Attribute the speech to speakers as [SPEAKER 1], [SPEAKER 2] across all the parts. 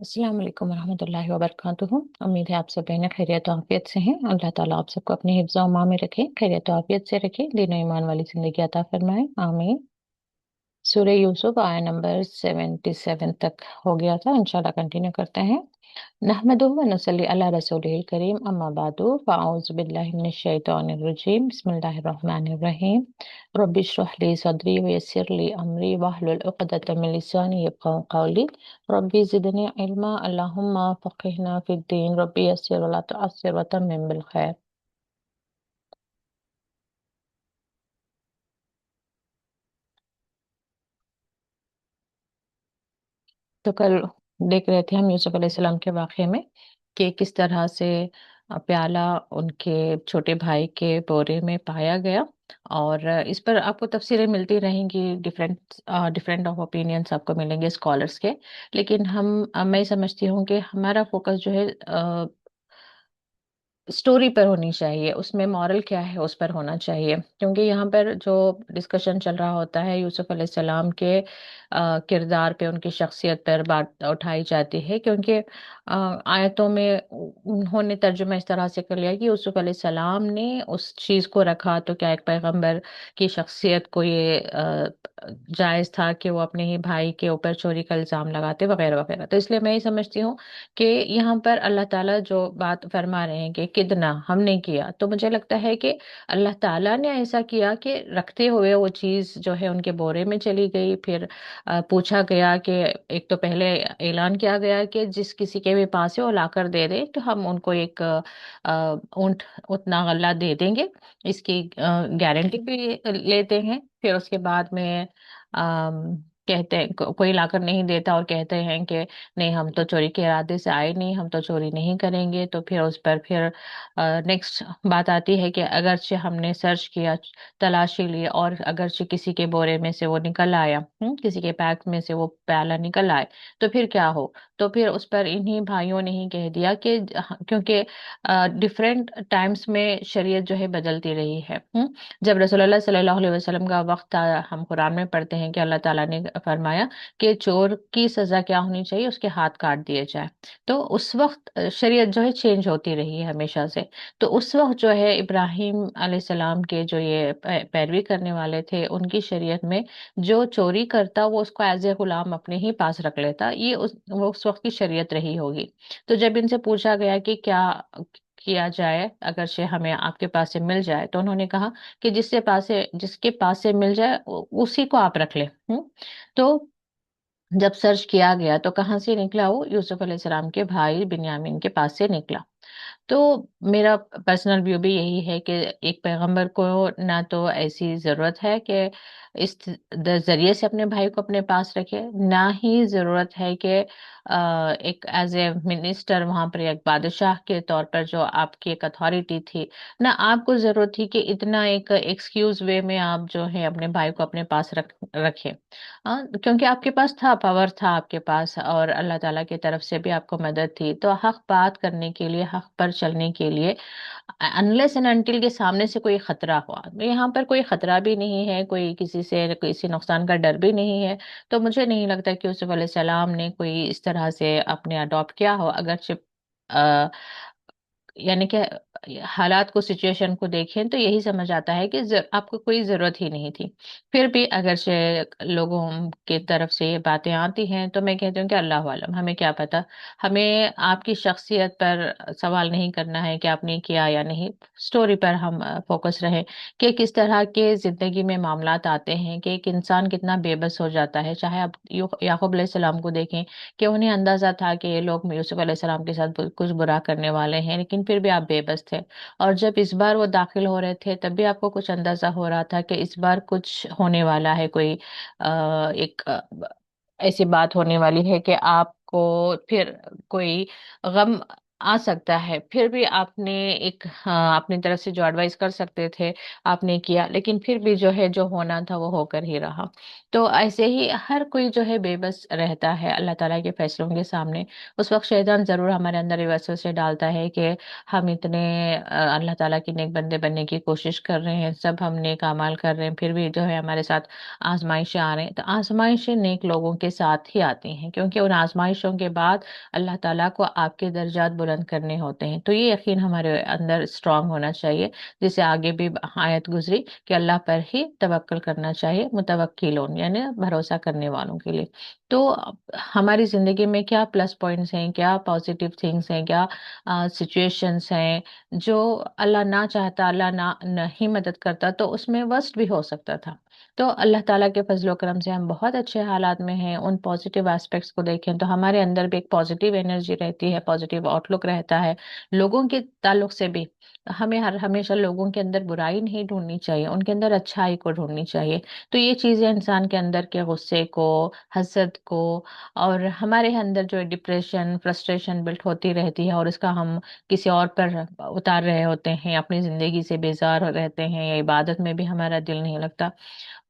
[SPEAKER 1] अस्सलाम वालेकुम रहमतुल्लाहि व बरकातुहू। उम्मीद है आप सब बहनें खैरियत और आफियत से हैं। अल्लाह ताला आप सबको अपने हिफ्ज़ और अमान में रखे, खैरियत और आफियत से रखे, दीन और ईमान वाली जिंदगी अता फरमाए, आमीन। सूरह यूसुफ आया नंबर 77 तक हो गया था, इंशाल्लाह कंटिन्यू करते हैं। नहमदुहु व नसल्ली अला रसूलिहिल करीम, अम्मा बादु, फ़अऊज़ु बिल्लाहि मिनश शैतानिर रजीम, बिस्मिल्लाहिर रहमानिर रहीम। रब्बि इश्रह ली सदरी व यस्सिर ली अमरी वहलुल उक़दतम मिन लिसानी यफ़क़हू क़ौली। रब्बि ज़िदनी इल्मा, अल्लाहुम्मा फ़क़्हिना फ़िद्दीन, रब्बि यस्सिर व ला तुअस्सिर व तम्मिम बिल खैर। तो कल देख रहे थे हम यूसुफ अलैहिस्सलाम के वाक़े में कि किस तरह से प्याला उनके छोटे भाई के बोरे में पाया गया। और इस पर आपको तफसीरें मिलती रहेंगी, डिफरेंट डिफरेंट ऑफ ओपिनियंस आपको मिलेंगे स्कॉलर्स के। लेकिन मैं समझती हूँ कि हमारा फोकस जो है स्टोरी पर होनी चाहिए, उसमें मॉरल क्या है उस पर होना चाहिए, क्योंकि यहाँ पर जो डिस्कशन चल रहा होता है यूसुफ अलैहिस्सलाम के किरदार पे, उनकी शख्सियत पर बात उठाई जाती है। क्योंकि आयतों में उन्होंने तर्जुमा इस तरह से कर लिया कि यूसुफ अलैहिस्सलाम ने उस चीज़ को रखा, तो क्या एक पैगंबर की शख्सियत को ये जायज़ था कि वो अपने ही भाई के ऊपर चोरी का इल्ज़ाम लगाते, वगैरह वगैरह। तो इसलिए मैं ये समझती हूँ कि यहाँ पर अल्लाह ताला जो बात फरमा रहे हैं कि कितना हमने किया, तो मुझे लगता है कि अल्लाह ताला ने ऐसा किया कि रखते हुए वो चीज़ जो है उनके बोरे में चली गई। फिर पूछा गया कि एक तो पहले ऐलान किया गया कि जिस किसी के भी पास है वो लाकर दे दे, तो हम उनको एक ऊंट उतना गल्ला दे देंगे, इसकी गारंटी भी लेते हैं। फिर उसके बाद में कहते हैं कोई लाकर नहीं देता और कहते हैं कि नहीं, हम तो चोरी के इरादे से आए नहीं, हम तो चोरी नहीं करेंगे। तो फिर उस पर फिर नेक्स्ट बात आती है कि अगरचे हमने सर्च किया, तलाशी ली, और अगरचे किसी के बोरे में से वो निकल आया, किसी के पैक में से वो प्याला निकल आए, तो फिर क्या हो। तो फिर उस पर इन्हीं भाइयों ने ही कह दिया कि क्योंकि डिफरेंट टाइम्स में शरीयत जो है बदलती रही है। जब रसूलुल्लाह सल्लल्लाहु अलैहि वसल्लम का वक्त था, हम कुरान में पढ़ते हैं कि अल्लाह ताला ने फरमाया कि चोर की सजा क्या होनी चाहिए, उसके हाथ काट दिए जाए। तो उस वक्त शरीयत जो है चेंज होती रही है हमेशा से। तो उस वक्त जो है इब्राहिम अलैहिस्सलाम के जो ये पैरवी करने वाले थे, उनकी शरीयत में जो चोरी करता वो उसको एज ए गुलाम अपने ही पास रख लेता, ये वो उस वक्त की शरीयत रही होगी। तो जब इनसे पूछा गया कि क्या किया जाए अगर से हमें आपके पास से मिल जाए, तो उन्होंने कहा कि जिसके पास से मिल जाए उसी को आप रख ले। तो जब सर्च किया गया तो कहाँ से निकला, वो यूसुफ अलैहिस्सलाम के भाई बिन्यामीन के पास से निकला। तो मेरा पर्सनल व्यू भी यही है कि एक पैगंबर को ना तो ऐसी जरूरत है कि इस जरिए से अपने भाई को अपने पास रखे, ना ही जरूरत है कि एक एज ए मिनिस्टर वहां पर एक बादशाह के तौर पर जो आपकी एक अथॉरिटी थी, ना आपको जरूरत थी कि इतना एक एक्सक्यूज वे में आप जो है अपने भाई को अपने पास रखें। क्योंकि आपके पास था, पावर था आपके पास, और अल्लाह ताला की तरफ से भी आपको मदद थी। तो हक बात करने के लिए, हक पर चलने के लिए, अनलेस एंड अनटिल के सामने से कोई खतरा हुआ, तो यहाँ पर कोई खतरा भी नहीं है, कोई किसी से किसी नुकसान का डर भी नहीं है। तो मुझे नहीं लगता कि यूसुफ अलैहिस्सलाम ने कोई इस तरह से अपने अडॉप्ट किया हो। अगर यानी कि हालात को, सिचुएशन को देखें तो यही समझ आता है कि आपको कोई जरूरत ही नहीं थी। फिर भी अगर से लोगों की तरफ से ये बातें आती हैं, तो मैं कहती हूँ कि अल्लाह आलम, हमें क्या पता। हमें आपकी शख्सियत पर सवाल नहीं करना है कि आपने किया या नहीं, स्टोरी पर हम फोकस रहें कि किस तरह के जिंदगी में मामलात आते हैं कि एक इंसान कितना बेबस हो जाता है। चाहे आप याकूब अलैहिस्सलाम को देखें कि उन्हें अंदाजा था कि ये लोग यूसुफ अलैहिस्सलाम के साथ कुछ बुरा करने वाले हैं, लेकिन फिर भी आप बेबस थे। और जब इस बार वो दाखिल हो रहे थे, तब भी आपको कुछ अंदाजा हो रहा था कि इस बार कुछ होने वाला है, कोई एक ऐसी बात होने वाली है कि आपको फिर कोई गम आ सकता है, फिर भी आपने एक, हाँ, अपनी तरफ से जो एडवाइस कर सकते थे आपने किया, लेकिन फिर भी जो है जो होना था वो होकर ही रहा। तो ऐसे ही हर कोई जो है बेबस रहता है अल्लाह ताला के फैसलों के सामने। उस वक्त शैतान जरूर हमारे अंदर ये वसवसे डालता है कि हम इतने अल्लाह ताला के नेक बंदे बनने की कोशिश कर रहे हैं, सब हम नेक अमाल कर रहे हैं, फिर भी जो है हमारे साथ आजमाइशें आ रहे हैं। तो आजमाइशें नेक लोगों के साथ ही आती हैं, क्योंकि उन आजमाइशों के बाद अल्लाह ताला को आपके दर्जात बुलंद करने होते हैं। तो ये यकीन हमारे अंदर स्ट्रांग होना चाहिए, जिसे आगे भी आयत गुजरी कि अल्लाह पर ही तवक्कल करना चाहिए, मुतवक्किलोन यानी भरोसा करने वालों के लिए। तो हमारी जिंदगी में क्या प्लस पॉइंट्स हैं, क्या पॉजिटिव थिंग्स हैं, क्या सिचुएशंस हैं जो अल्लाह ना चाहता, अल्लाह ना नहीं मदद करता तो उसमें वर्स्ट भी हो सकता था। तो अल्लाह ताला के फजलो करम से हम बहुत अच्छे हालात में हैं। उन पॉजिटिव एस्पेक्ट्स को देखें तो हमारे अंदर भी एक पॉजिटिव एनर्जी रहती है, पॉजिटिव आउटलुक रहता है। लोगों के ताल्लुक से भी हमें हर हमेशा लोगों के अंदर बुराई नहीं ढूंढनी चाहिए, उनके अंदर अच्छाई को ढूंढनी चाहिए। तो ये चीजें इंसान के अंदर के गुस्से को, हसद को, और हमारे अंदर जो डिप्रेशन फ्रस्ट्रेशन बिल्ट होती रहती है और इसका हम किसी और पर उतार रहे होते हैं, अपनी जिंदगी से बेजार हो रहते हैं, या इबादत में भी हमारा दिल नहीं लगता,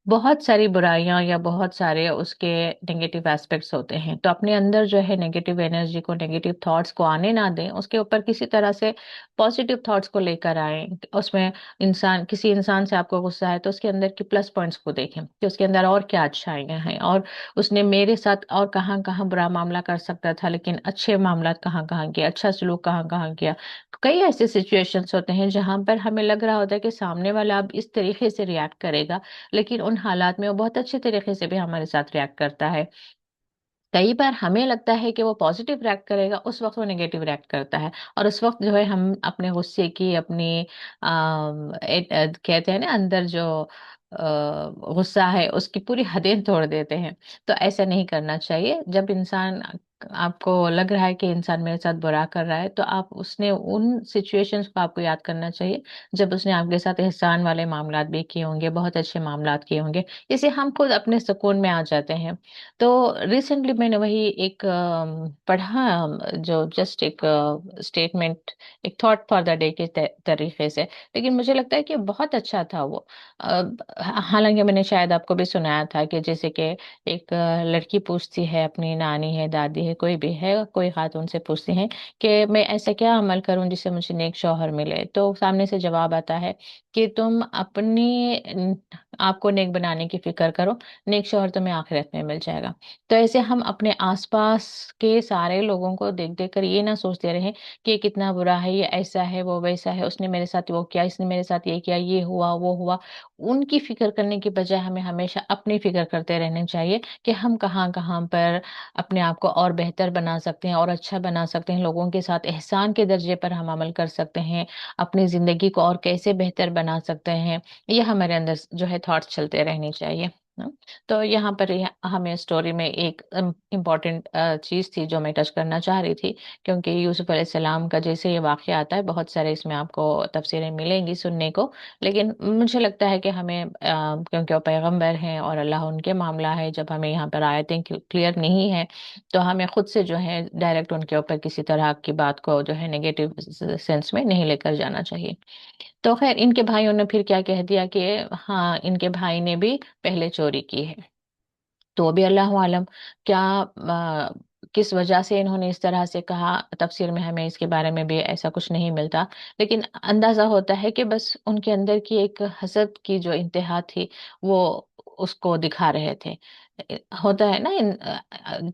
[SPEAKER 1] बहुत सारी बुराइयां या बहुत सारे उसके नेगेटिव एस्पेक्ट्स होते हैं। तो अपने अंदर जो है नेगेटिव एनर्जी को, नेगेटिव थॉट्स को आने ना दें, उसके ऊपर किसी तरह से पॉजिटिव थॉट्स को लेकर आए। उसमें किसी इंसान से आपको गुस्सा है तो उसके अंदर की प्लस पॉइंट्स को देखें कि उसके अंदर और क्या अच्छाइयाँ हैं, और उसने मेरे साथ और कहाँ कहाँ बुरा मामला कर सकता था लेकिन अच्छे मामला कहाँ कहाँ किया, अच्छा सलूक कहाँ कहाँ किया। कई ऐसे सिचुएशंस होते हैं जहां पर हमें लग रहा होता है कि सामने वाला अब इस तरीके से रिएक्ट करेगा, लेकिन उन हालात में वो बहुत अच्छे तरीके से भी हमारे साथ रिएक्ट करता है। कई बार हमें लगता है कि वो पॉजिटिव रिएक्ट करेगा, उस वक्त वो नेगेटिव रिएक्ट करता है। और उस वक्त जो है हम अपने गुस्से की, अपनी कहते हैं ना अंदर जो गुस्सा है उसकी पूरी हदें तोड़ देते हैं। तो ऐसा नहीं करना चाहिए। जब इंसान, आपको लग रहा है कि इंसान मेरे साथ बुरा कर रहा है, तो आप उसने उन सिचुएशंस को आपको याद करना चाहिए जब उसने आपके साथ एहसान वाले मामलात भी किए होंगे, बहुत अच्छे मामलात किए होंगे, इससे हम खुद अपने सुकून में आ जाते हैं। तो रिसेंटली मैंने वही एक पढ़ा, जो जस्ट एक स्टेटमेंट, एक थॉट फॉर द डे के तरीके से, लेकिन मुझे लगता है कि बहुत अच्छा था वो। हालांकि मैंने शायद आपको भी सुनाया था कि जैसे कि एक लड़की पूछती है, अपनी नानी है, दादी है, कोई भी है, कोई खातून से पूछती है कि मैं ऐसा क्या अमल करूं जिससे मुझे नेक शौहर मिले। तो सामने से जवाब आता है कि तुम आपको नेक बनाने की फिक्र करो, नेक शौहर तुम्हें आखिरत में मिल जाएगा। तो ऐसे हम अपने आसपास के सारे लोगों को देख देख कर ये ना सोचते रहे कि ये कितना बुरा है, ये ऐसा है, वो वैसा है, उसने मेरे साथ वो किया, इसने मेरे साथ ये किया, ये हुआ वो हुआ। उनकी फिक्र करने की बजाय हमें हमेशा अपनी फिक्र करते रहने चाहिए कि हम कहाँ कहाँ पर अपने आप को और बेहतर बना सकते हैं और अच्छा बना सकते हैं, लोगों के साथ एहसान के दर्जे पर हम अमल कर सकते हैं, अपनी जिंदगी को और कैसे बेहतर बना सकते हैं। ये हमारे अंदर जो है थॉट्स चलते रहने चाहिए ना। तो यहाँ पर हमें स्टोरी में एक इम्पॉर्टेंट चीज थी जो मैं टच करना चाह रही थी, क्योंकि यूसुफ अलैहिस्सलाम का जैसे ये वाक़या आता है, बहुत सारे इसमें आपको तफसीरें मिलेंगी सुनने को, लेकिन मुझे लगता है कि हमें क्योंकि वो पैगंबर हैं और अल्लाह उनके मामला है, जब हमें यहाँ पर आयतें क्लियर नहीं है तो हमें खुद से जो है डायरेक्ट उनके ऊपर किसी तरह की बात को जो है नेगेटिव सेंस में नहीं लेकर जाना चाहिए। तो खैर इनके भाइयों ने फिर क्या कह दिया कि हाँ, इनके भाई ने भी पहले चोरी की है। तो भी अल्लाह आलम क्या किस वजह से इन्होंने इस तरह से कहा, तफसीर में हमें इसके बारे में भी ऐसा कुछ नहीं मिलता, लेकिन अंदाजा होता है कि बस उनके अंदर की एक हसद की जो इंतहा थी वो उसको दिखा रहे थे। होता है ना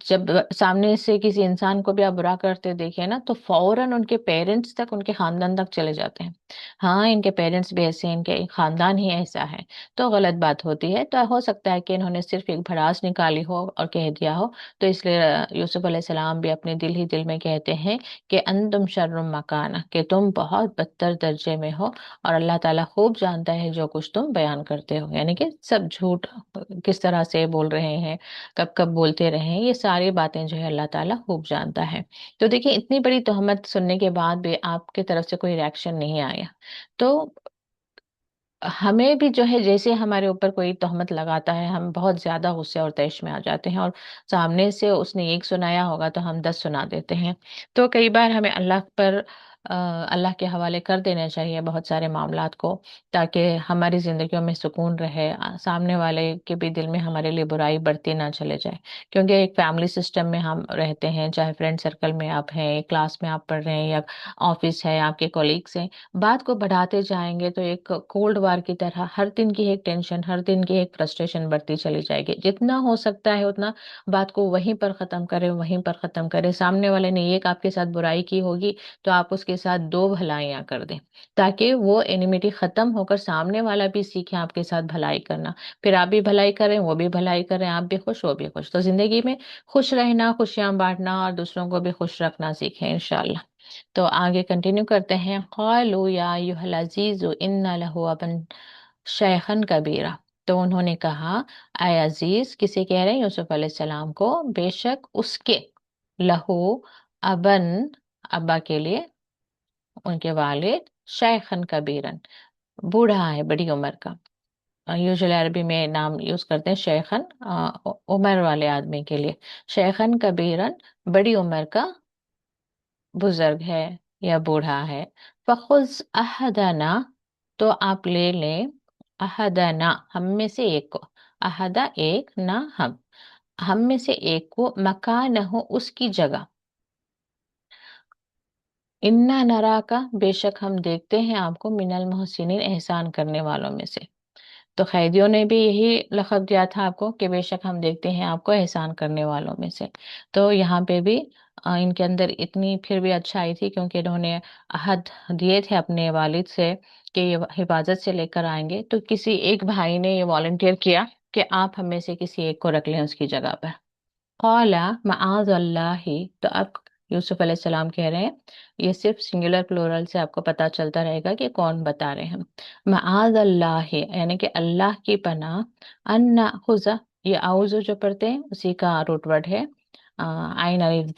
[SPEAKER 1] जब सामने से किसी इंसान को भी आप बुरा करते देखे ना तो फौरन उनके पेरेंट्स तक, उनके खानदान तक चले जाते हैं। हाँ, इनके पेरेंट्स भी ऐसे हैं, इनके खानदान ही ऐसा है, तो गलत बात होती है। तो हो सकता है कि इन्होंने सिर्फ एक भड़ास निकाली हो और कह दिया हो। तो इसलिए यूसुफ अलैहिस्सलाम भी अपने दिल ही दिल में कहते हैं कि अंतुम शर्रुम मकाना, कि तुम बहुत बदतर दर्जे में हो, और अल्लाह ताला खूब जानता है जो कुछ तुम बयान करते हो, यानी कि सब झूठ किस तरह से बोल रहे हैं, कब कब बोलते रहे हैं, ये सारी बातें जो है अल्लाह ताला खूब जानता है। तो देखिए, इतनी बड़ी तोहमत सुनने के बाद भी आपकी तरफ से कोई रिएक्शन नहीं आया। तो ہمیں بھی جو ہے جیسے ہمارے اوپر کوئی تہمت لگاتا ہے ہم بہت زیادہ غصے اور طیش میں آ جاتے ہیں، اور سامنے سے اس نے ایک سنایا ہوگا تو ہم 10 سنا دیتے ہیں. تو کئی بار ہمیں اللہ پر اللہ کے حوالے کر دینا چاہیے بہت سارے معاملات کو، تاکہ ہماری زندگیوں میں سکون رہے، سامنے والے کے بھی دل میں ہمارے لیے برائی بڑھتی نہ چلے جائے. کیونکہ ایک فیملی سسٹم میں ہم رہتے ہیں، چاہے فرینڈ سرکل میں آپ ہیں، کلاس میں آپ پڑھ رہے ہیں، یا آفس ہے، آپ کے کولیگس ہیں، بات کو بڑھاتے جائیں گے تو ایک کولڈ وار کی طرح ہر دن کی ایک ٹینشن، ہر دن کی ایک فرسٹریشن بڑھتی چلی جائے گی. جتنا ہو سکتا ہے اتنا بات کو وہیں پر ختم کرے، وہیں پر ختم کرے. سامنے والے نے ایک آپ کے ساتھ برائی کی ہوگی تو آپ اس کے ساتھ 2 بھلائیاں کر دیں، تاکہ وہ اینیمیٹی ختم ہو کر سامنے والا بھی سیکھے آپ کے ساتھ بھلائی کرنا. پھر آپ بھی بھلائی کریں، وہ بھی بھلائی کریں، آپ بھی خوش، وہ بھی خوش. تو زندگی میں خوش رہنا، خوشیاں بانٹنا اور دوسروں کو بھی خوش رکھنا سیکھیں انشاءاللہ. تو آگے کنٹینیو کرتے ہیں. قالوا یا ایھا العزیز ان لہ ابن شیخن کبیرہ. تو انہوں نے کہا، اے عزیز، کسے کہہ رہے ہیں؟ یوسف علیہ السلام کو. بے شک اس کے، لہو، ابن، ابا کے لیے، ان کے والد، شیخن کبیرن، بوڑھا ہے، بڑی عمر کا. یوزلی عربی میں نام یوز کرتے ہیں شیخن، عمر والے آدمی کے لیے. شیخن کبیرن، بڑی عمر کا بزرگ ہے یا بوڑھا ہے. فخذ احدنا، تو آپ لے لیں، احدنا، ہم میں سے ایک کو. احدہ ایک، نہ ہم، ہم میں سے ایک کو، مکانہ، اس کی جگہ. انا نرا کا، بے شک ہم دیکھتے ہیں آپ کو، من المحسنین، احسان کرنے والوں میں سے. تو قیدیوں نے بھی یہی لقب دیا تھا آپ کو کہ بے شک ہم دیکھتے ہیں آپ کو احسان کرنے والوں میں سے. تو یہاں پہ بھی ان کے اندر اتنی پھر بھی اچھائی تھی، کیونکہ انہوں نے عہد دیے تھے اپنے والد سے کہ یہ حفاظت سے لے کر آئیں گے. تو کسی ایک بھائی نے یہ والنٹیئر کیا کہ آپ ہم میں سے کسی ایک کو رکھ لیں اس کی جگہ پر. قال معاذ اللہ، تو اب یوسف علیہ السلام کہہ رہے ہیں، یہ صرف سنگولر پلورل سے آپ کو پتا چلتا رہے گا کہ کون بتا رہے ہیں. معاذ اللہ، یعنی کہ اللہ کی پناہ، ان ناخذ، یہ اعوذ جو پڑھتے ہیں اسی کا روٹ ورڈ ہے. عین الف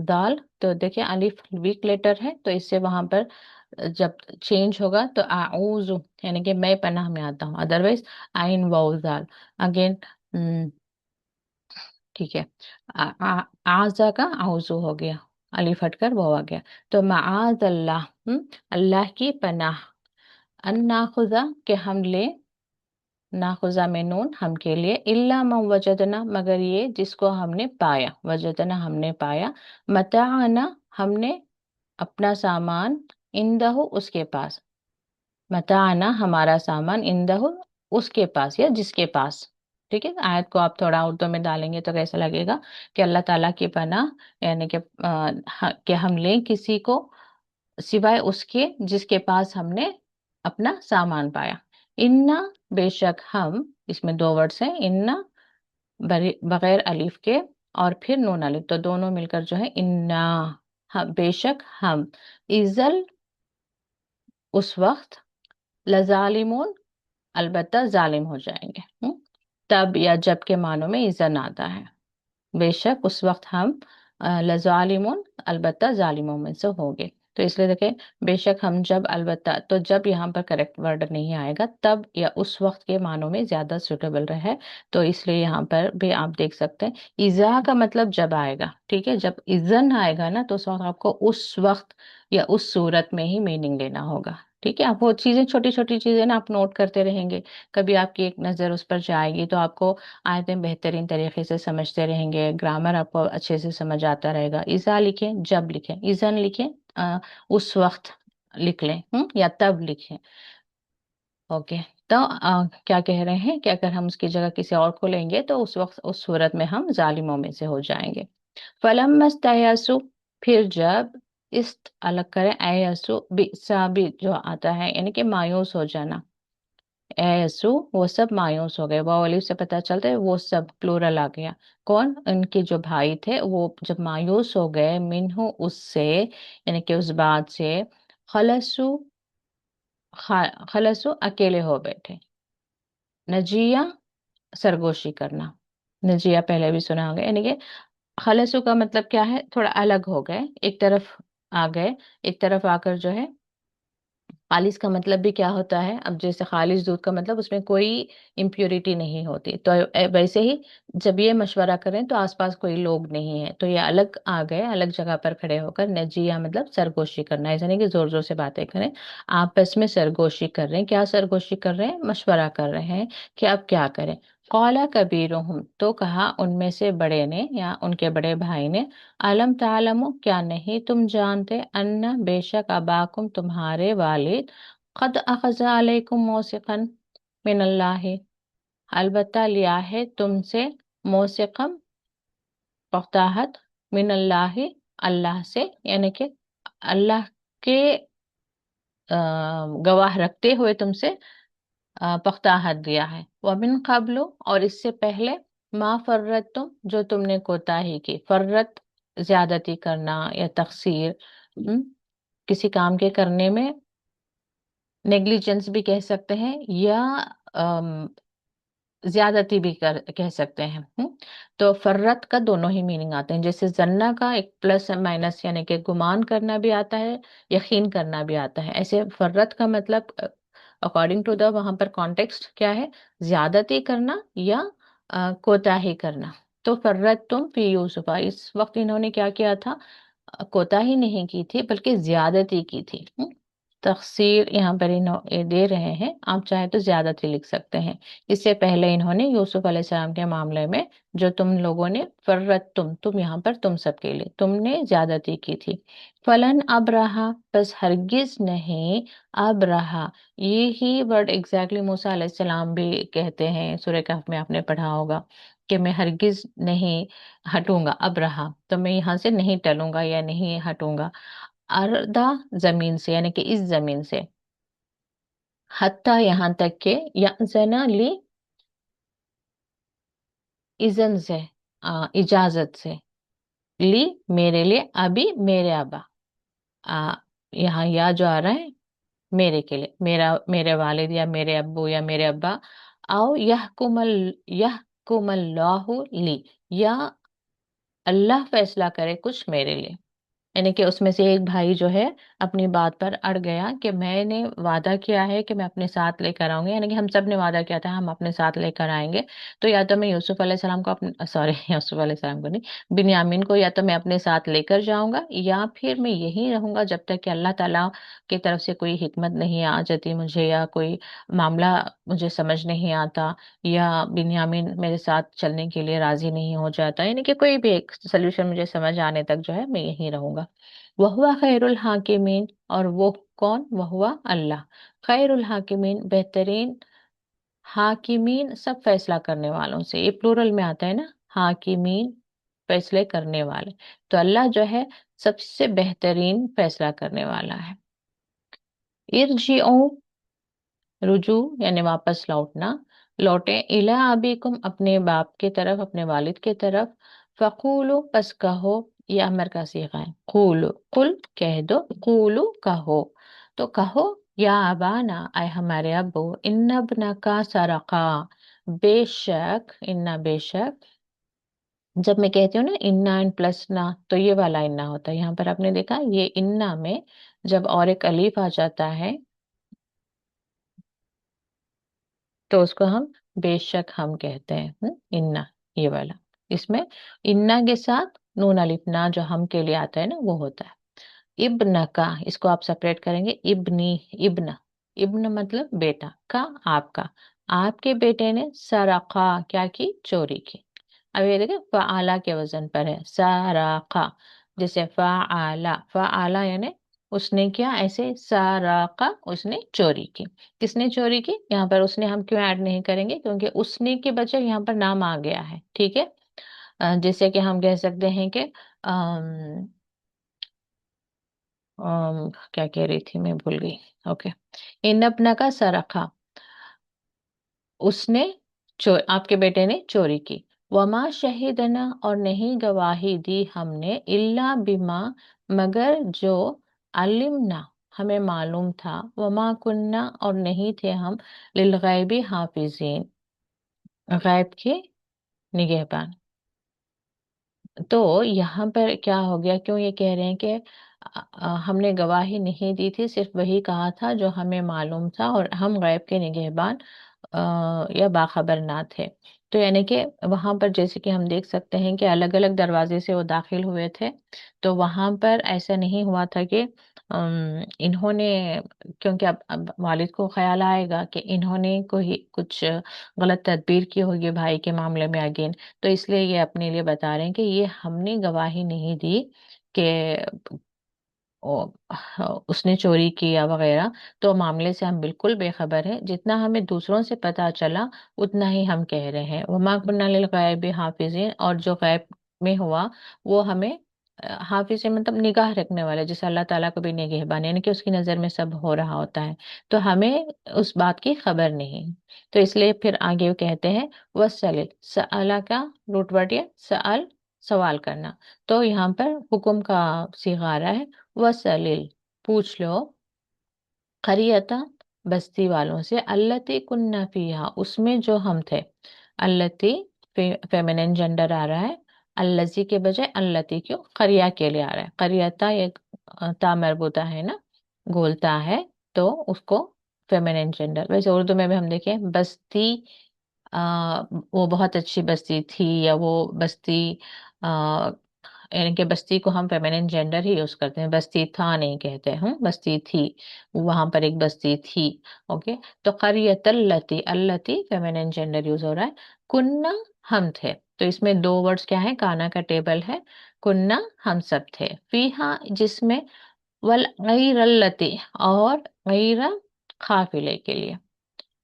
[SPEAKER 1] دال، تو دیکھیں الف ویک لیٹر ہے، تو اس سے وہاں پر جب چینج ہوگا تو اعوذ، یعنی کہ میں پناہ میں آتا ہوں. ادروائز عین واو دال اگین. ٹھیک ہے. آزا کا آوزو ہو گیا، الف ہٹ کر وہ آ گیا. تو معاذ اللہ، اللہ کی پناہ، ان ناخذہ، کہ ہم لے، ناخذہ میں نون، ہم کے لیے، الا من وجدنا، مگر یہ جس کو ہم نے پایا، وجدنا ہم نے پایا، متاعنا ہم نے اپنا سامان، اندہ اس کے پاس. متاعنا ہمارا سامان، اندہ اس کے پاس یا جس کے پاس. ٹھیک ہے. آیت کو آپ تھوڑا اردو میں ڈالیں گے تو کیسا لگے گا کہ اللہ تعالیٰ کی پناہ، یعنی کہ ہم لیں کسی کو سوائے اس کے جس کے پاس ہم نے اپنا سامان پایا. انا، بے شک ہم، اس میں 2 ورڈس ہیں، انا بغیر الف کے، اور پھر نون الف، تو دونوں مل کر جو ہے انا، بے شک ہم، ازل، اس وقت، لظالمون، البتہ ظالم ہو جائیں گے. تب یا جب کے معنوں میں ایزن آتا ہے. بے شک اس وقت ہم لظالمون، البتہ ظالموں میں سے ہوں گے. تو اس لیے دیکھیں، بے شک ہم، جب، البتہ، تو جب یہاں پر کریکٹ ورڈ نہیں آئے گا، تب یا اس وقت کے معنوں میں زیادہ سوٹیبل رہے. تو اس لیے یہاں پر بھی آپ دیکھ سکتے ہیں، ایزا کا مطلب جب آئے گا. ٹھیک ہے. جب ایزن آئے گا نا تو اس وقت آپ کو اس وقت یا اس صورت میں ہی میننگ لینا ہوگا. ٹھیک ہے. آپ وہ چیزیں، چھوٹی چھوٹی چیزیں نا آپ نوٹ کرتے رہیں گے، کبھی آپ کی ایک نظر اس پر جائے گی تو آپ کو آیتیں بہترین طریقے سے سمجھتے رہیں گے، گرامر آپ کو اچھے سے سمجھ آتا رہے گا. ایزا لکھیں، جب لکھیں، ایزن لکھیں، اس وقت لکھ لیں، یا تب لکھیں. اوکے. تو کیا کہہ رہے ہیں کہ اگر ہم اس کی جگہ کسی اور کو لیں گے تو اس وقت اس صورت میں ہم ظالموں میں سے ہو جائیں گے. فلم استیاسو، پھر جب، است الگ کریں، ایسو بھی جو آتا ہے یعنی کہ مایوس ہو جانا. ایسو، وہ سب مایوس ہو گئے. وہ الف سے پتہ چلتا ہے وہ سب پلورل آ گیا. کون؟ ان کے جو بھائی تھے وہ جب مایوس ہو گئے، منہو، اس سے، یعنی کہ اس بات سے، خلصو، خلصو اکیلے ہو بیٹھے. نجیہ، سرگوشی کرنا. نجیہ پہلے بھی سنا ہوگا، یعنی کہ خلصو کا مطلب کیا ہے؟ تھوڑا الگ ہو گئے، ایک طرف آ گئے، ایک طرف آ کر جو ہے خالص کا مطلب بھی کیا ہوتا ہے؟ اب جیسے خالص دودھ کا مطلب اس میں کوئی امپیورٹی نہیں ہوتی، تو ویسے ہی جب یہ مشورہ کریں تو آس پاس کوئی لوگ نہیں ہے، تو یہ الگ آ گئے، الگ جگہ پر کھڑے ہو کر نجیہ مطلب سرگوشی کرنا، ایسا نہیں کہ زور زور سے باتیں کریں، آپس میں سرگوشی کر رہے ہیں۔ کیا سرگوشی کر رہے ہیں؟ مشورہ کر رہے ہیں کہ اب کیا کریں۔ قالا کبیرہم، تو کہا ان میں سے بڑے نے یا ان کے بڑے بھائی نے، علم تعلمو، کیا نہیں تم جانتے، ان بے شک اباکم تمہارے والد، قد اخذ علیکم موثقا من اللہ، البتہ لیا ہے تم سے، موثقا پختاحت، من اللہ، اللہ سے، یعنی کہ اللہ کے گواہ رکھتے ہوئے تم سے پختاحت دیا ہے، ومن قبل، اور اس سے پہلے، ما فرت تم، جو تم نے کوتاہی کی، فرت زیادتی کرنا یا تقصیر، کسی کام کے کرنے میں نیگلیجنس بھی کہہ سکتے ہیں، یا زیادتی بھی کہہ سکتے ہیں۔ تو فرت کا دونوں ہی میننگ آتے ہیں، جیسے زنا کا ایک پلس مائنس یعنی کہ گمان کرنا بھی آتا ہے، یقین کرنا بھی آتا ہے، ایسے فرت کا مطلب اکارڈنگ ٹو دا وہاں پر کانٹیکسٹ کیا ہے، زیادتی کرنا یا کوتاہی کرنا۔ تو فرت تم فی یوسفا، اس وقت انہوں نے کیا کیا تھا؟ کوتاہی نہیں کی تھی بلکہ زیادتی کی تھی۔ تقصیر یہاں پر یہ دے رہے ہیں، آپ چاہیں تو زیادتی لکھ سکتے ہیں۔ اس سے پہلے انہوں نے یوسف علیہ السلام کے معاملے میں جو تم لوگوں نے فرت تم یہاں پر تم سب کے لیے تم نے زیادتی کی تھی، فلن اب رہا، بس ہرگز نہیں، اب رہا، یہی ورڈ ایگزیکٹلی موسیٰ علیہ السلام بھی کہتے ہیں، سورہ کہف میں آپ نے پڑھا ہوگا کہ میں ہرگز نہیں ہٹوں گا، اب رہا تو میں یہاں سے نہیں ٹلوں گا یا نہیں ہٹوں گا، اردہ زمین سے یعنی کہ اس زمین سے، حتیٰ یہاں تک کہ یأذن لی، اذن سے اجازت سے، لی میرے لیے، ابھی میرے ابا، آ، یہاں یا جو آ رہا ہے میرے کے لیے، میرے والد یا میرے ابو یا میرے ابا، او یحکم اللہ لی، یا اللہ فیصلہ کرے کچھ میرے لیے، یعنی کہ اس میں سے ایک بھائی جو ہے اپنی بات پر اڑ گیا کہ میں نے وعدہ کیا ہے کہ میں اپنے ساتھ لے کر آؤں گی، یعنی کہ ہم سب نے وعدہ کیا تھا ہم اپنے ساتھ لے کر آئیں گے، تو یا تو میں یوسف علیہ السلام کو سوری یوسف علیہ السلام کو نہیں، بنیامین کو یا تو میں اپنے ساتھ لے کر جاؤں گا، یا پھر میں یہی رہوں گا جب تک کہ اللہ تعالیٰ کی طرف سے کوئی حکمت نہیں آ جاتی مجھے، یا کوئی معاملہ مجھے سمجھ نہیں آتا، یا بنیامین میرے ساتھ چلنے کے لیے راضی نہیں ہو جاتا، یعنی کہ کوئی بھی ایک سلوشن مجھے سمجھ آنے تک جو ہے میں یہیں رہوں گا۔ وَهُوَ خیر الحاکمین، اور وہ کون؟ وَهُوَ اللہ، خیر الحاکمین، بہترین حاکمین، سب فیصلہ کرنے والوں سے، یہ پلورل میں آتا ہے نا، حاکمین فیصلے کرنے والے، تو اللہ جو ہے سب سے بہترین فیصلہ کرنے والا ہے۔ ارجعوا، رجوع یعنی واپس لوٹنا، لوٹیں، الی ابیکم، اپنے باپ کی طرف، اپنے والد کی طرف، فقولو، پس کہو، یہ امر کا صیغہ ہے، قولو، قل کہہ دو، قولو کہو، تو کہو، یا ابانا، اے ہمارے ابو، ان ابنکا سرقا، بے شک، انا بے شک، جب میں کہتی ہوں نا انا اینڈ پلس نا، تو یہ والا انا ہوتا ہے، یہاں پر آپ نے دیکھا یہ انا میں جب اور ایک الف آ جاتا ہے تو اس کو ہم بے شک ہم کہتے ہیں، انا، یہ والا، اس میں انا کے ساتھ نون الف نا جو ہم کے لیے آتا ہے نا وہ ہوتا ہے۔ ابن کا، اس کو آپ سپریٹ کریں گے، ابنی، ابن، ابن مطلب بیٹا، کا آپ کا، آپ کے بیٹے نے سرقا کیا کی؟ چوری کی۔ اب یہ دیکھیں فعلا کے وزن پر ہے، سرقا، جیسے فعلا، فعلا یعنی اس نے کیا، ایسے سرقا اس نے چوری کی۔ کس نے چوری کی؟ یہاں پر اس نے ہم کیوں ایڈ نہیں کریں گے؟ کیونکہ اس نے کے بجائے یہاں پر نام آ گیا ہے، ٹھیک ہے، جیسے کہ ہم کہہ سکتے ہیں کہ کیا کہہ رہی تھی میں بھول گئی، اوکے، ان اپنا کا سرقا، اس نے آپ کے بیٹے نے چوری کی، وما شہدنا، اور نہیں گواہی دی ہم نے، الا بما، مگر جو، علمنا، ہمیں معلوم تھا، وما کننا، اور نہیں تھے ہم، للغیب حافظین، غیب کے نگہبان۔ تو یہاں پر کیا ہو گیا؟ کیوں یہ کہہ رہے ہیں کہ हमने गवाही नहीं दी थी, सिर्फ वही कहा था जो हमें मालूम था, और हम गैब के निगहबान या बाखबर ना थे। तो यानी कि वहां पर जैसे कि हम देख सकते हैं कि अलग अलग दरवाजे से वो दाखिल हुए थे। तो वहां पर ऐसा नहीं हुआ था कि इन्होंने, क्योंकि अब वालिद को ख्याल आएगा कि इन्होंने कोई कुछ गलत तदबीर की होगी भाई के मामले में अगेन, तो इसलिए ये अपने लिए बता रहे हैं कि ये हमने गवाही नहीं दी कि उसने चोरी किया वगैरह। तो मामले से हम बिल्कुल बेखबर हैं, जितना हमें दूसरों से पता चला उतना ही हम कह रहे हैं। वमा कुन्ना लिल गैबि हाफिज़ीन, और जो गैब में हुआ वो हमें हाफिज है, मतलब निगाह रखने वाले, जैसे अल्लाह ताला को भी निगहबान, यानी कि उसकी नज़र में सब हो रहा होता है। तो हमें उस बात की खबर नहीं। तो इसलिए फिर आगे वो कहते हैं वसलिल सअला का रूट वर्ड है सअल, सवाल करना। तो यहाँ पर हुक्म का सीगा आ रहा है वसलिल, पूछ लो, करियता, बस्ती वालों से, अल्लती कुन्ना फीहा, उसमें जो हम थे। अल्लती फेमिनिन जेंडर आ रहा है, अल्लजी के बजाय अल्लती क्यों, करिया के लिए आ रहा है। करियता ये ता मरबूता है ना, गोलता है, तो उसको फेमिनिन जेंडर। वैसे उर्दू में भी हम देखें बस्ती, वो बहुत अच्छी बस्ती थी, या वो बस्ती, आ, यानी कि बस्ती को हम फेमिनिन जेंडर ही यूज करते हैं, बस्ती था नहीं कहते हम, बस्ती थी, वहां पर एक बस्ती थी। ओके। तो करियतल लती, अल्लती फेमिनिन जेंडर यूज हो रहा है। कुन्ना, हम थे। तो इसमें दो वर्ड्स क्या है, काना का टेबल है। कुन्ना, हम सब थे, फीहा, जिसमें, वल गैरल्लती, और गैरा काफिले के लिए,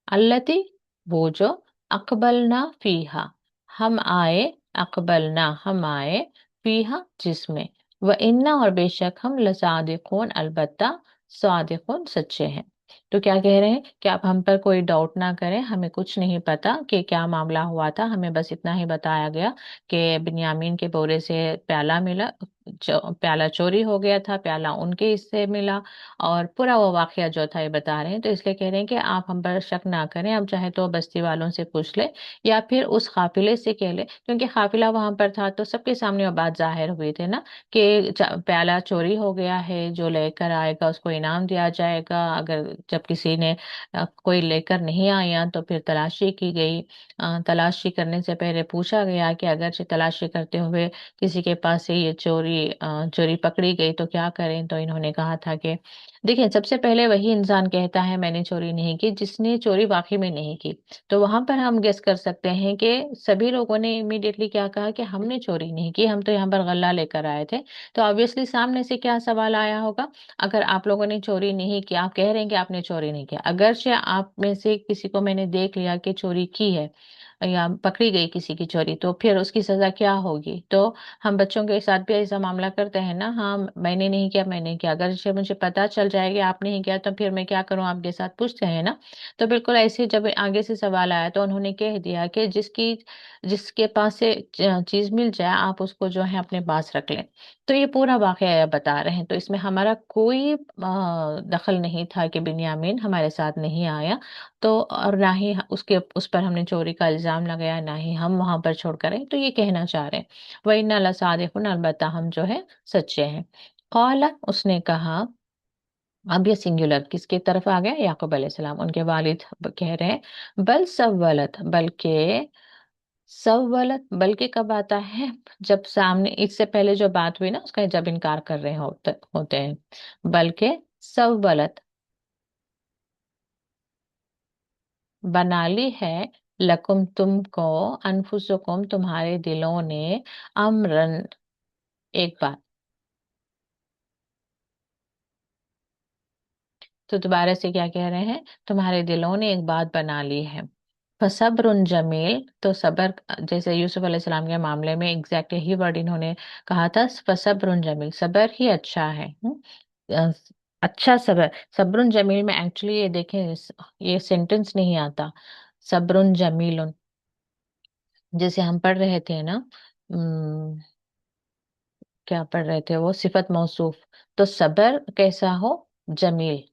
[SPEAKER 1] अल्लती, वो जो, अकबलना फीहा, हम आए, अकबलना, हम आए, फीहा, जिसमें, व इन्ना, और बेशक हम, लसादिकून, अलबत्ता, सादिकून, सच्चे हैं। तो क्या कह रहे हैं कि आप हम पर कोई डाउट ना करें, हमें कुछ नहीं पता कि क्या मामला हुआ था, हमें बस इतना ही बताया गया कि बिन्यामीन के बोरे से प्याला मिला, प्याला चोरी हो गया था, प्याला उनके हिस्से मिला, और पूरा वो वाकया जो था ये बता रहे हैं। तो इसलिए कह रहे हैं कि आप हम पर शक ना करें, आप चाहे तो बस्ती वालों से पूछ ले, या फिर उस काफिले से कह ले, क्योंकि काफिला वहां पर था तो सबके सामने वो बात जाहिर हुई थी ना कि प्याला चोरी हो गया है, जो लेकर आएगा उसको इनाम दिया जाएगा। अगर जब किसी ने कोई लेकर नहीं आया तो फिर तलाशी की गई। तलाशी करने से पहले पूछा गया कि अगर से तलाशी करते हुए किसी के पास से ये चोरी पकड़ी गई तो क्या करें। तो इन्होंने कहा था कि देखिए, सबसे पहले वही इंसान कहता है मैंने चोरी नहीं की जिसने चोरी वाकई में नहीं की। तो वहां पर हम गेस कर सकते हैं कि सभी लोगों ने इमीडिएटली क्या कहा कि हमने चोरी नहीं की, हम तो यहाँ पर गल्ला लेकर आए थे। तो ऑब्वियसली सामने से क्या सवाल आया होगा, अगर आप लोगों ने चोरी नहीं की, आप कह रहे हैं कि आपने चोरी नहीं किया, अगर से आप में से किसी को मैंने देख लिया कि चोरी की है या पकड़ी गई किसी की चोरी, तो फिर उसकी सजा क्या होगी। तो हम बच्चों के साथ भी ऐसा मामला करते हैं ना, हाँ मैंने नहीं किया, मैंने किया, अगर से मुझे पता चल जाएगा आप नहीं किया तो फिर मैं क्या करूं, आपके साथ पूछते हैं ना। तो बिल्कुल ऐसे जब आगे से सवाल आया तो उन्होंने कह दिया कि जिसके पास से चीज मिल जाए आप उसको जो है अपने पास रख लें। तो ये पूरा वाकया बता रहे हैं, तो इसमें हमारा कोई दखल नहीं था कि बिन्यामीन हमारे साथ नहीं आया। तो और ना ही उसके उस पर हमने चोरी का इल्जाम लगाया, ना ही हम वहां पर छोड़कर आए। तो ये कहना चाह रहे हैं वही ना लसादिकुन, अलबत्ता हम जो है सच्चे हैं। कौला, उसने कहा, अब ये सिंगुलर किसकी तरफ आ गया, याकूब अलैहिस्सलाम, उनके वालिद कह रहे हैं बल सव्वलत, बल्कि, सव्वलत, बल्कि कब आता है, जब सामने इससे पहले जो बात हुई ना उसका जब इनकार कर रहे होते हैं। बल्कि सव्वलत, बना ली है, लकुम, तुमको, अनफुसुकुम, तुम्हारे दिलों ने, अमरन, एक बात। तो दोबारा से क्या कह रहे हैं, तुम्हारे दिलों ने एक बात बना ली है। फसब्रुन जमील, तो सबर, जैसे यूसुफ अलैहिस्सलाम के मामले में एग्जैक्ट यही वर्ड इन्होंने कहा था, फसब्रुन जमील, सबर ही अच्छा है। अ, अच्छा सबर, सब्रुन जमील में एक्चुअली ये देखें ये सेंटेंस नहीं आता, सब्रुन जमील, जैसे हम पढ़ रहे थे ना, क्या पढ़ रहे थे वो, सिफत मौसूफ। तो सबर कैसा हो, जमील,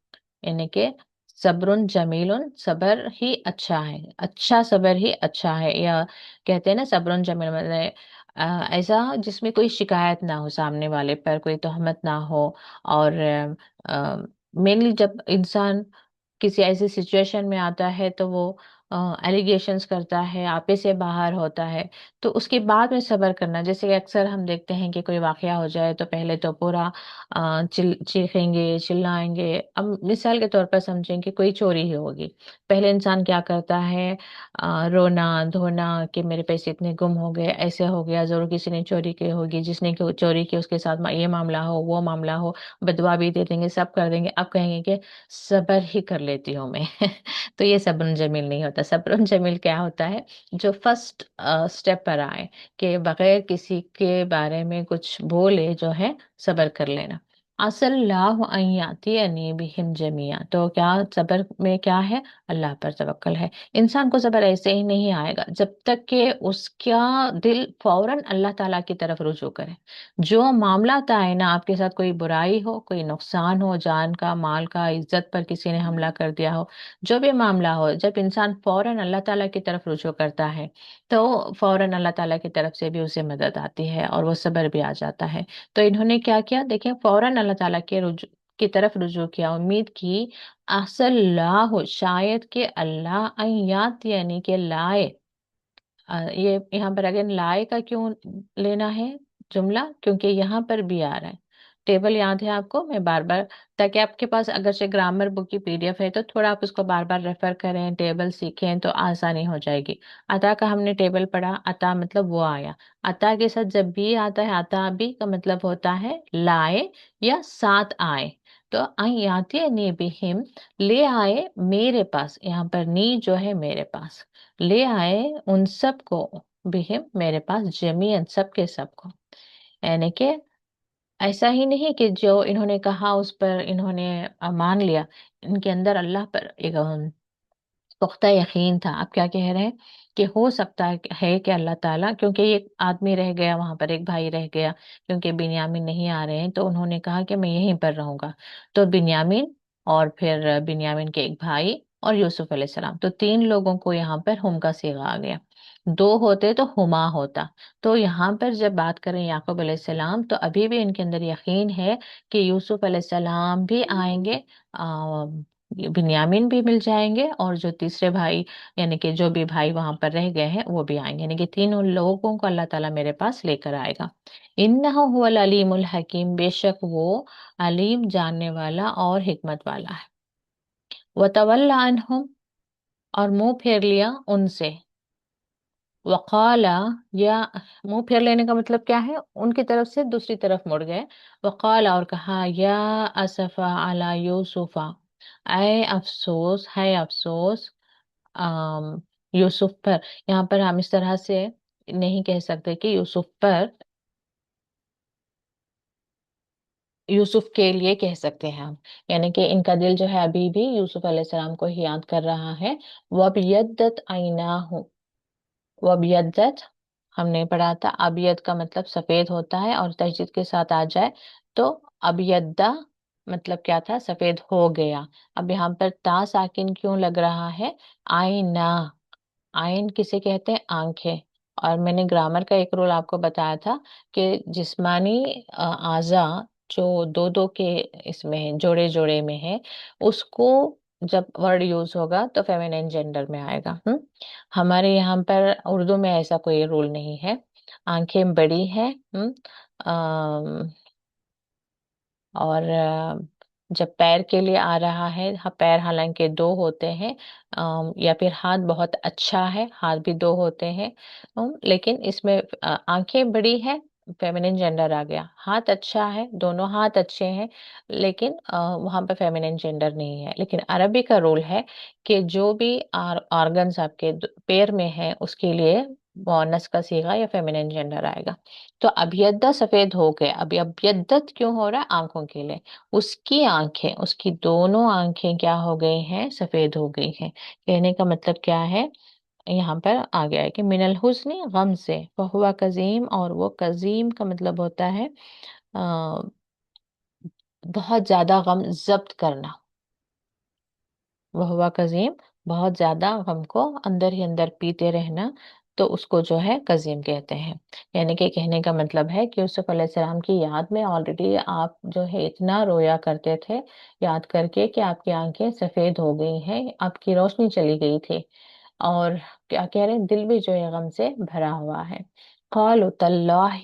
[SPEAKER 1] यानी कि सब्रुन जमीलुन, सबर ही अच्छा है, अच्छा सबर ही अच्छा है, या कहते हैं ना सब्रुन जमील, मतलब ऐसा जिसमें कोई शिकायत ना हो, सामने वाले पर कोई तोहमत ना हो। और मेनली जब इंसान किसी ऐसी सिचुएशन में आता है तो वो एलिगेशंस करता है, आपे से बाहर होता है, तो उसके बाद में सब्र करना। जैसे कि अक्सर हम देखते हैं कि कोई वाकया हो जाए तो पहले तो पूरा चीखेंगे, चिल्लाएंगे। अब मिसाल के तौर पर समझें कि कोई चोरी ही होगी, पहले इंसान क्या करता है, रोना धोना कि मेरे पैसे इतने गुम हो गए, ऐसे हो गया, जरूर किसी ने चोरी की होगी, जिसने चोरी की उसके साथ ये मामला हो, वो मामला हो, बदवा भी दे देंगे, सब कर देंगे। अब कहेंगे कि सब्र ही कर लेती हूँ मैं। तो ये सब्र जमील नहीं होता। सब्र जमील क्या होता है, जो फर्स्ट स्टेप पर आए, कि बगैर किसी के बारे में कुछ बोले जो है सब्र कर लेना। असल्लाहु अन यातियनी बिहिम जमिया। तो क्या सब्र में क्या है, अल्लाह पर तवक्कल है। इंसान को सब्र ऐसे ही नहीं आएगा जब तक कि उसका दिल फौरन अल्लाह ताला की तरफ रुजू करे। जो मामला आए ना, आपके साथ कोई बुराई हो, कोई नुकसान हो, जान का, माल का, इज्जत पर किसी ने हमला कर दिया हो, जो भी मामला हो, जब इंसान फौरन अल्लाह ताला की तरफ रुजू करता है तो फौरन अल्लाह ताला की तरफ से भी उसे मदद आती है और वो सब्र भी आ जाता है। तो इन्होंने क्या किया, देखिए, फौरन अल्लाह ताला के रुजू की तरफ रुजू किया, उम्मीद की। असल्लाह, शायद कि अल्लाह अय्यात यानी कि लाए। ये यहाँ पर अगेन लाए का क्यों लेना है जुमला, क्योंकि यहाँ पर भी आ रहा है। टेबल याद है आपको, मैं बार बार, ताकि आपके पास अगर से ग्रामर बुक की पीडीएफ है तो थोड़ा आप उसको बार बार रेफर करें, टेबल सीखें तो आसानी हो जाएगी। अता का हमने टेबल पढ़ा, अता मतलब वो आया। अता के साथ जब भी आता है, अता भी का मतलब होता है लाए या साथ आए। तो आई आती है नी बिहिम, ले आए मेरे पास, यहाँ पर नी जो है मेरे पास, ले आए उन सबको, बिहिम मेरे पास, जमीयन सबके सबको। यानी कि ऐसा ही नहीं कि जो इन्होंने कहा उस पर इन्होंने मान लिया, इनके अंदर अल्लाह पर एक पुख्ता यकीन था। आप क्या कह रहे हैं कि हो सकता है कि अल्लाह ताला, क्योंकि एक आदमी रह गया वहां पर, एक भाई रह गया, क्योंकि बिन्यामीन नहीं आ रहे हैं, तो उन्होंने कहा कि मैं यहीं पर रहूंगा। तो बिन्यामीन, और फिर बिन्यामीन के एक भाई और यूसुफ अलैहिस्सलाम, तो तीन लोगों को यहाँ पर हुम का सीगा आ गया। दो होते तो हुमा होता। तो यहाँ पर जब बात करें याकूब अलैहिस्सलाम, तो अभी भी इनके अंदर यकीन है कि यूसुफ अलैहिस्सलाम भी आएंगे, बिन्यामीन भी मिल जाएंगे, और जो तीसरे भाई, यानी कि जो भी भाई वहां पर रह गए हैं वो भी आएंगे, यानी कि तीनों लोगों को अल्लाह ताला मेरे पास लेकर आएगा। इन्नहु हुवल अलीमुल हकीम, बेशक वो अलीम, जानने वाला और हिकमत वाला है। वतवल्ला अन्हुम, और मुंह फेर लिया उनसे। वकाला, या मुंह फेर लेने का मतलब क्या है, उनकी तरफ से दूसरी तरफ मुड़ गए। वकाला, और कहा, या असफा अला यूसुफा, ऐ अफसोस है, अफसोस आम, यूसुफ पर। यहाँ पर हम इस तरह से नहीं कह सकते कि यूसुफ पर, यूसुफ के लिए कह सकते हैं हम। यानी कि इनका दिल जो है अभी भी यूसुफ अलैहिस्सलाम को ही याद कर रहा है। वबियद्दत आईनाहु, वबियद्दत हमने पढ़ा था, अबियद का मतलब सफेद होता है, और तशदीद के साथ आ जाए तो अबियद्दा मतलब क्या था, सफेद हो गया। अब यहाँ पर ता साकिन क्यों लग रहा है, आईना, आयन किसे कहते हैं, आंखें। और मैंने ग्रामर का एक रूल आपको बताया था कि जिस्मानी आज़ा जो दो दो के इसमें जोड़े जोड़े में है, उसको जब वर्ड यूज होगा तो फेमिनिन जेंडर में आएगा। हमारे यहाँ पर उर्दू में ऐसा कोई रूल नहीं है। आंखें बड़ी हैं। और जब पैर के लिए आ रहा है, पैर हालांकि दो होते हैं, या फिर हाथ बहुत अच्छा है, हाथ भी दो होते हैं। लेकिन इसमें आंखें बड़ी है, फेमिनिन जेंडर आ गया। हाथ अच्छा है, दोनों हाथ अच्छे हैं, लेकिन वहां पर फेमिनिन जेंडर नहीं है। लेकिन अरबी का रूल है कि जो भी ऑर्गन्स आपके पैर में है उसके लिए मुअन्नस का सीगा या फेमिनिन जेंडर आएगा। तो अभ्यद्दा सफेद हो गए। अभी अभ्यद्दत क्यों हो रहा है, आंखों के लिए। उसकी आंखें, उसकी दोनों आंखें क्या हो गई हैं, सफेद हो गई हैं। कहने का मतलब क्या है, यहाँ पर आ गया है कि मिनल हुस्नी, गम से, वहुआ कजीम, और वो कजीम का मतलब होता है आ, बहुत ज्यादा गम जब्त करना। वहुआ कजीम, बहुत ज्यादा गम को अंदर ही अंदर पीते रहना। تو اس کو جو ہے قزیم کہتے ہیں. یعنی کہ کہنے کا مطلب ہے کہ یوسف علیہ السلام کی یاد میں آلریڈی آپ جو ہے اتنا رویا کرتے تھے یاد کر کے کہ آپ کی آنکھیں سفید ہو گئی ہیں، آپ کی روشنی چلی گئی تھی، اور کیا کہہ رہے ہیں، دل بھی جو ہے غم سے بھرا ہوا ہے. قالوا تاللہ،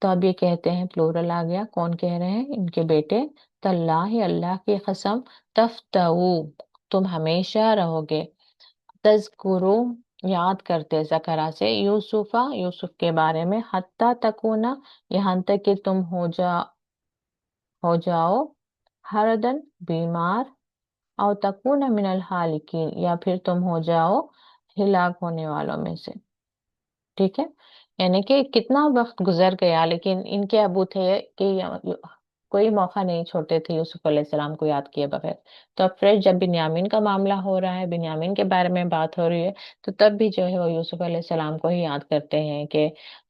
[SPEAKER 1] تو اب یہ کہتے ہیں پلورل آ گیا، کون کہہ رہے ہیں؟ ان کے بیٹے. تاللہ، اللہ کی قسم، تفتؤ، تم ہمیشہ رہو گے، تذکرو، یاد کرتے، ذکرا سے، یوسفا، یوسف کے بارے میں، حتی تکونا، یہاں تک کہ تم ہو جاؤ ہردن، بیمار، او تکون من الحالکین، یا پھر تم ہو جاؤ ہلاک ہونے والوں میں سے. ٹھیک ہے، یعنی کہ کتنا وقت گزر گیا لیکن ان کے ابو تھے کہ کوئی موقع نہیں چھوڑتے تھے یوسف علیہ السلام کو یاد کیے بغیر. تو اب پھر جب بنیامین کا معاملہ ہو رہا ہے، بنیامین کے بارے میں بات ہو رہی ہے، تو تب بھی جو ہے وہ یوسف علیہ السلام کو ہی یاد کرتے ہیں کہ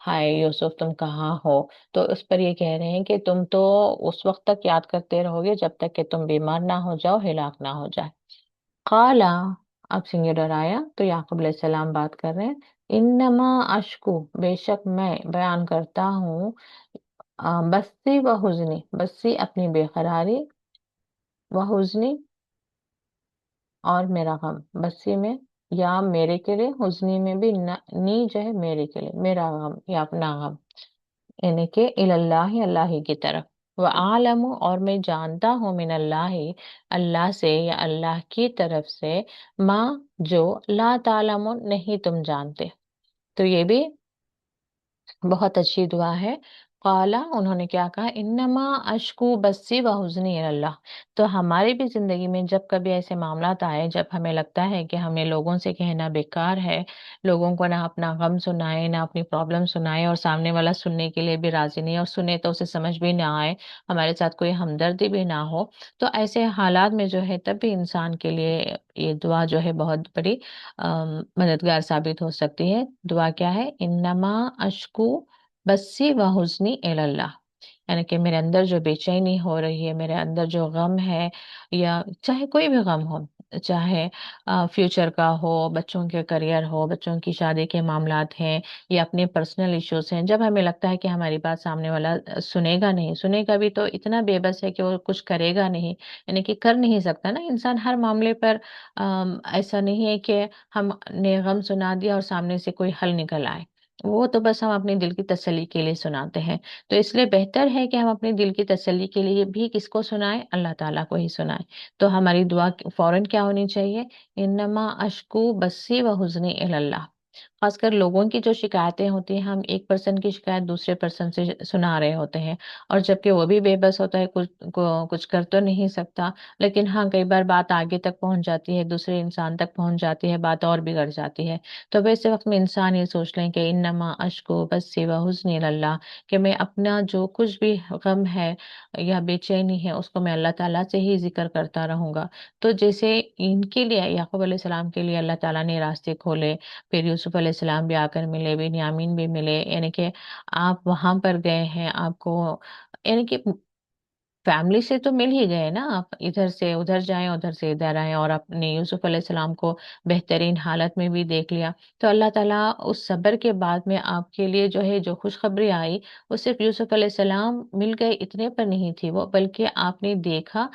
[SPEAKER 1] ہائے یوسف تم کہاں ہو. تو اس پر یہ کہہ رہے ہیں کہ تم تو اس وقت تک یاد کرتے رہو گے جب تک کہ تم بیمار نہ ہو جاؤ، ہلاک نہ ہو جائے. قالا، اب سنگولر آیا تو یعقوب علیہ السلام بات کر رہے ہیں. انما اشکو، بے شک میں بیان کرتا ہوں، بسی و حزنی، بسی اپنی بے قراری، و حزنی اور میرا غم، بسی میں یا میرے کے لیے، حزنی میں بھی نی جو ہے میرے کے لیے، میرا غم یا اپنا غم، یعنی کہ اللہ، اللہ ہی کی طرف. وَأَعْلَمُ، اور میں جانتا ہوں، من اللہ، اللہ سے یا اللہ کی طرف سے، ماں جو لا تعلمون، نہیں تم جانتے. تو یہ بھی بہت اچھی دعا ہے. قالا، انہوں نے کیا کہا، انما اشکو بسی و حزنی اللہ. تو ہماری بھی زندگی میں جب کبھی ایسے معاملات آئے، جب ہمیں لگتا ہے کہ ہمیں لوگوں سے کہنا بیکار ہے، لوگوں کو نہ اپنا غم سنائے نہ اپنی پرابلم سنائے، اور سامنے والا سننے کے لیے بھی راضی نہیں، اور سنے تو اسے سمجھ بھی نہ آئے، ہمارے ساتھ کوئی ہمدردی بھی نہ ہو، تو ایسے حالات میں جو ہے تب بھی انسان کے لیے یہ دعا جو ہے بہت بڑی مددگار ثابت ہو سکتی ہے. دعا کیا ہے؟ انما اشکو بسی و حزنی اللہ، یعنی کہ میرے اندر جو بے چینی ہو رہی ہے، میرے اندر جو غم ہے، یا چاہے کوئی بھی غم ہو، چاہے فیوچر کا ہو، بچوں کے کریئر ہو، بچوں کی شادی کے معاملات ہیں، یا اپنے پرسنل ایشوز ہیں، جب ہمیں لگتا ہے کہ ہماری بات سامنے والا سنے گا نہیں، سنے گا بھی تو اتنا بے بس ہے کہ وہ کچھ کرے گا نہیں، یعنی کہ کر نہیں سکتا نا انسان ہر معاملے پر. ایسا نہیں ہے کہ ہم نے غم سنا دیا اور سامنے سے کوئی حل نکل آئے، وہ تو بس ہم اپنے دل کی تسلی کے لیے سناتے ہیں. تو اس لیے بہتر ہے کہ ہم اپنے دل کی تسلی کے لیے بھی کس کو سنائیں؟ اللہ تعالیٰ کو ہی سنائیں. تو ہماری دعا فوراً کیا ہونی چاہیے؟ انما اشکو بسی و حزنی اللہ. خاص کر لوگوں کی جو شکایتیں ہوتی ہیں، ہم ایک پرسن کی شکایت دوسرے پرسن سے سنا رہے ہوتے ہیں، اور جبکہ وہ بھی بے بس ہوتا ہے، کچھ کر تو نہیں سکتا، لیکن ہاں کئی بار بات آگے تک پہنچ جاتی ہے، دوسرے انسان تک پہنچ جاتی ہے، بات اور بگڑ جاتی ہے. تو ویسے وقت میں انسان یہ سوچ لیں کہ انما اشکو بسی و حزنی اللہ، کہ میں اپنا جو کچھ بھی غم ہے یا بے چینی ہے اس کو میں اللہ تعالیٰ سے ہی ذکر کرتا رہوں گا. تو جیسے ان کے لیے، یعقوب علیہ السلام کے لیے اللہ تعالیٰ نے راستے کھولے، پھر یوسف علیہ السلام بھی آ کر ملے، بنیامین بھی ملے، یعنی کہ آپ وہاں پر گئے ہیں، آپ کو یعنی کہ فیملی سے تو مل ہی گئے نا، آپ ادھر سے ادھر جائیں، ادھر سے ادھر آئیں، اور اپنے یوسف علیہ السلام کو بہترین حالت میں بھی دیکھ لیا. تو اللہ تعالیٰ اس صبر کے بعد میں آپ کے لیے جو ہے جو خوشخبری آئی، وہ صرف یوسف علیہ السلام مل گئے اتنے پر نہیں تھی وہ، بلکہ آپ نے دیکھا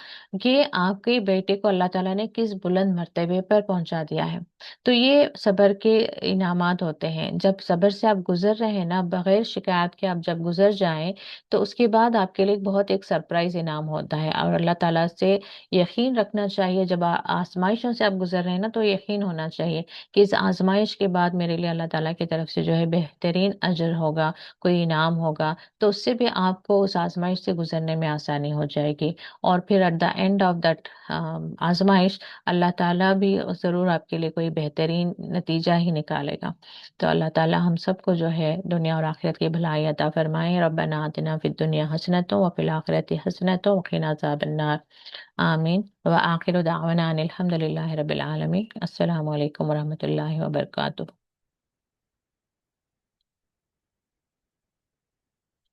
[SPEAKER 1] کہ آپ کے بیٹے کو اللہ تعالیٰ نے کس بلند مرتبے پر پہنچا دیا ہے. تو یہ صبر کے انعامات ہوتے ہیں. جب صبر سے آپ گزر رہے ہیں نا، بغیر شکایت کے آپ جب گزر جائیں، تو اس کے بعد آپ کے لیے بہت ایک سرپرائز انعام ہوتا ہے. اور اللہ تعالیٰ سے یقین رکھنا چاہیے، جب آزمائشوں سے آپ گزر رہے ہیں نا، تو یقین ہونا چاہیے کہ اس آزمائش کے بعد میرے لیے اللہ تعالیٰ کی طرف سے جو ہے بہترین اجر ہوگا، کوئی انعام ہوگا. تو اس سے بھی آپ کو اس آزمائش سے گزرنے میں آسانی ہو جائے گی. اور پھر at the end of that آزمائش، اللہ تعالیٰ بھی ضرور آپ کے لیے کوئی بہترین نتیجہ ہی نکالے گا. تو اللہ تعالیٰ ہم سب کو جو ہے دنیا اور آخرت کی بھلائی عطا فرمائے. ربنا آتنا فی الدنیا حسنۃ وفی الآخرۃ حسنۃ وقنا عذاب النار. آمین. وآخر دعوانا ان الحمد للہ رب العالمین. السلام علیکم ورحمۃ اللہ وبرکاتہ.